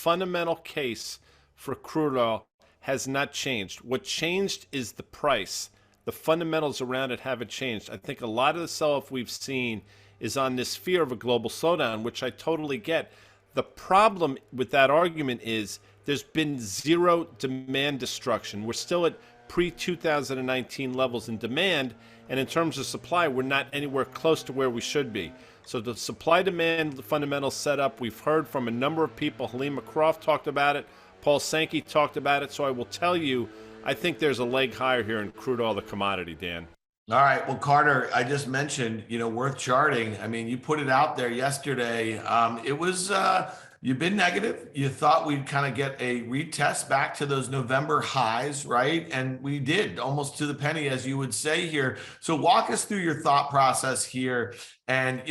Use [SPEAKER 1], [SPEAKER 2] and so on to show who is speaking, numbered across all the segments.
[SPEAKER 1] fundamental case for crude oil has not changed. What changed is the price. The fundamentals around it haven't changed. I think a lot of the sell-off we've seen is on this fear of a global slowdown, which I totally get. The problem with that argument is there's been zero demand destruction. We're still at pre-2019 levels in demand, and in terms of supply, we're not anywhere close to where we should be. So the supply-demand fundamentals set up. We've heard from a number of people. Halima Croft talked about it. Paul Sankey talked about it. So I will tell you, I think there's a leg higher here in crude oil, the commodity, Dan.
[SPEAKER 2] All right. Well, Carter, I just mentioned, worth charting. I mean, you put it out there yesterday. It was, you've been negative. You thought we'd kind of get a retest back to those November highs, right? And we did, almost to the penny, as you would say here. So walk us through your thought process here and,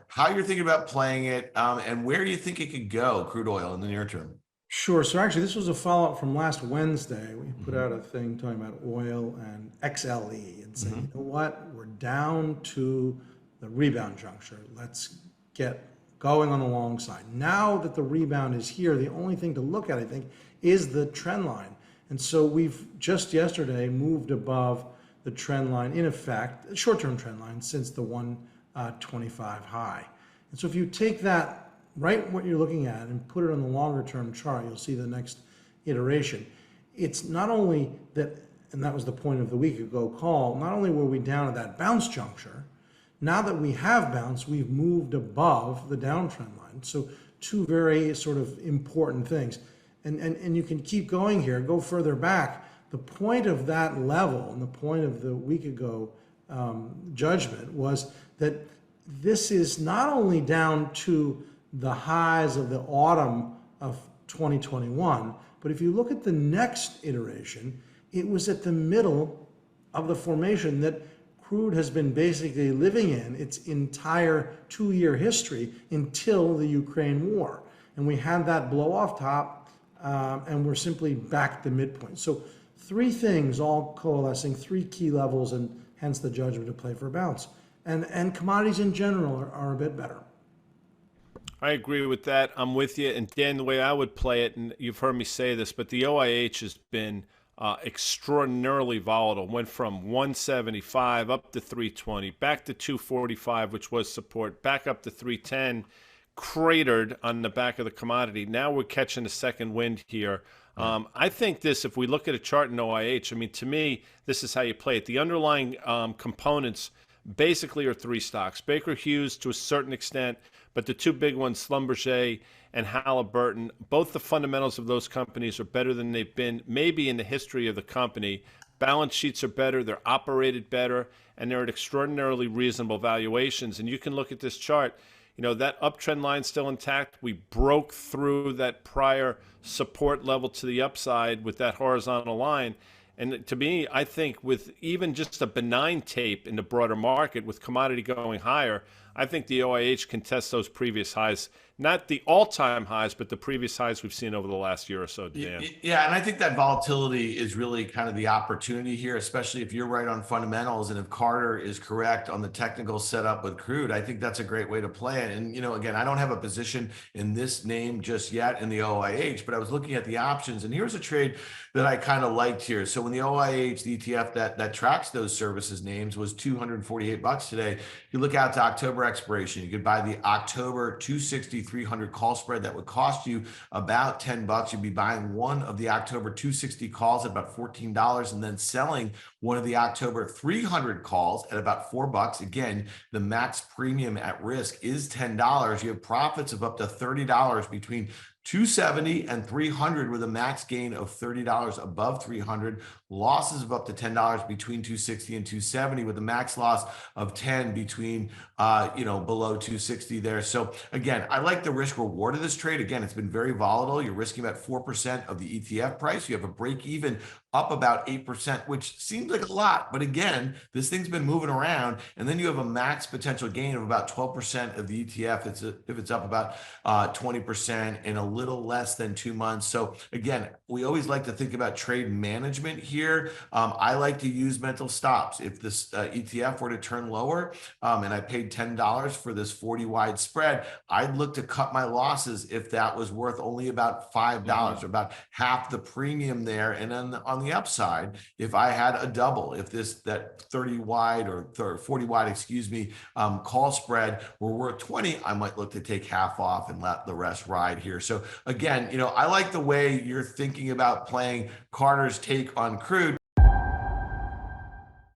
[SPEAKER 2] how you're thinking about playing it, and where you think it could go, crude oil, in the near term.
[SPEAKER 3] Sure. So actually, this was a follow-up from last Wednesday. We put out a thing talking about oil and XLE and saying, you know what, we're down to the rebound juncture. Let's get going on the long side. Now that the rebound is here, the only thing to look at, I think, is the trend line. And so we've just yesterday moved above the trend line, in effect, a short-term trend line since the 125 high. And so if you take that, right, what you're looking at, and put it on the longer term chart, you'll see the next iteration. It's not only that, and that was the point of the week ago call, not only were we down at that bounce juncture, now that we have bounced, we've moved above the downtrend line. So two very sort of important things. And you can keep going here, go further back. The point of that level and the point of the week ago judgment was that this is not only down to the highs of the autumn of 2021, but if you look at the next iteration, it was at the middle of the formation that crude has been basically living in its entire 2-year history until the Ukraine war. And we had that blow off top, and we're simply back at the midpoint. So three things all coalescing, three key levels, and hence the judgment to play for a bounce. And commodities in general are a bit better.
[SPEAKER 1] I agree with that. I'm with you. And Dan, the way I would play it, and you've heard me say this, but the OIH has been extraordinarily volatile. Went from 175 up to 320, back to 245, which was support, back up to 310, cratered on the back of the commodity. Now we're catching a second wind here. I think this, if we look at a chart in OIH, I mean, to me, this is how you play it. The underlying components basically are three stocks. Baker Hughes to a certain extent, but the two big ones, Schlumberger and Halliburton, both the fundamentals of those companies are better than they've been maybe in the history of the company. Balance sheets are better, they're operated better, and they're at extraordinarily reasonable valuations. And you can look at this chart, that uptrend line's still intact. We broke through that prior support level to the upside with that horizontal line. And to me, I think with even just a benign tape in the broader market with commodity going higher, I think the OIH can test those previous highs, not the all-time highs, but the previous highs we've seen over the last year or so, Dan.
[SPEAKER 2] Yeah, and I think that volatility is really kind of the opportunity here, especially if you're right on fundamentals and if Carter is correct on the technical setup with crude. I think that's a great way to play it. And, again, I don't have a position in this name just yet in the OIH, but I was looking at the options, and here's a trade that I kind of liked here. So when the OIH, the ETF that tracks those services names, was $248 today, if you look out to October expiration, you could buy the October 260 300 call spread that would cost you about $10. You'd be buying one of the October 260 calls at about $14 and then selling one of the October 300 calls at about $4. Again, the max premium at risk is $10. You have profits of up to $30 between 270 and 300 with a max gain of $30 above 300, losses of up to $10 between 260 and 270 with a max loss of 10 between below 260 there. So again, I like the risk reward of this trade. Again, it's been very volatile. You're risking about 4% of the ETF price. You have a break even up about 8%, which seems like a lot, but again, this thing's been moving around, and then you have a max potential gain of about 12% of the ETF if it's up about 20% and a little less than 2 months. So again, we always like to think about trade management here. I like to use mental stops. If this ETF were to turn lower and I paid $10 for this 40 wide spread, I'd look to cut my losses if that was worth only about $5 or about half the premium there. And then on the upside, if I had a double, if that 30 wide or 40 wide, excuse me, call spread were worth 20, I might look to take half off and let the rest ride here. So again, I like the way you're thinking about playing Carter's take on crude.